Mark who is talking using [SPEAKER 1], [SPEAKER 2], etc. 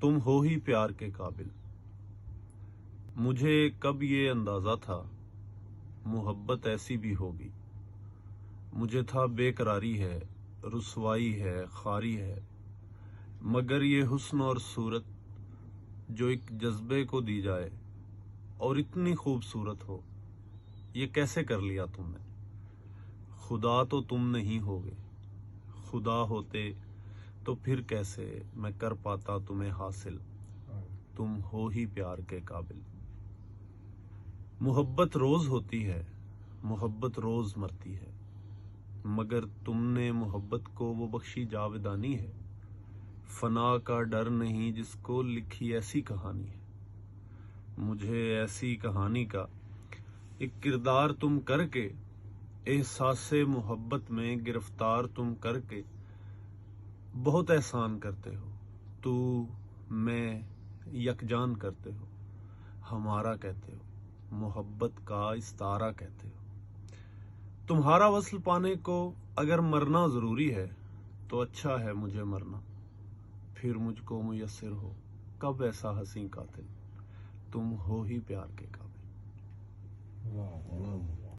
[SPEAKER 1] तुम हो ही प्यार के काबिल। मुझे कब ये अंदाजा था मोहब्बत ऐसी भी होगी। मुझे था बेकरारी है, रुसवाई है, खारी है, मगर ये हुस्न और सूरत जो एक जज्बे को दी जाए और इतनी खूबसूरत हो, ये कैसे कर लिया तुमने। खुदा तो तुम नहीं होगे, खुदा होते तो फिर कैसे मैं कर पाता तुम्हें हासिल। तुम हो ही प्यार के काबिल। मोहब्बत रोज होती है, मोहब्बत रोज मरती है, मगर तुमने मोहब्बत को वो बख्शी जावेदानी है। फना का डर नहीं जिसको लिखी ऐसी कहानी है। मुझे ऐसी कहानी का एक किरदार तुम करके, एहसासे मोहब्बत में गिरफ्तार तुम करके बहुत एहसान करते हो। तू मैं यकजान करते हो, हमारा कहते हो, मोहब्बत का इस्तारा कहते हो। तुम्हारा वस्ल पाने को अगर मरना जरूरी है तो अच्छा है मुझे मरना, फिर मुझको मुयस्सर हो कब ऐसा हंसी कातिल। तुम हो ही प्यार के काबिल।
[SPEAKER 2] वाह।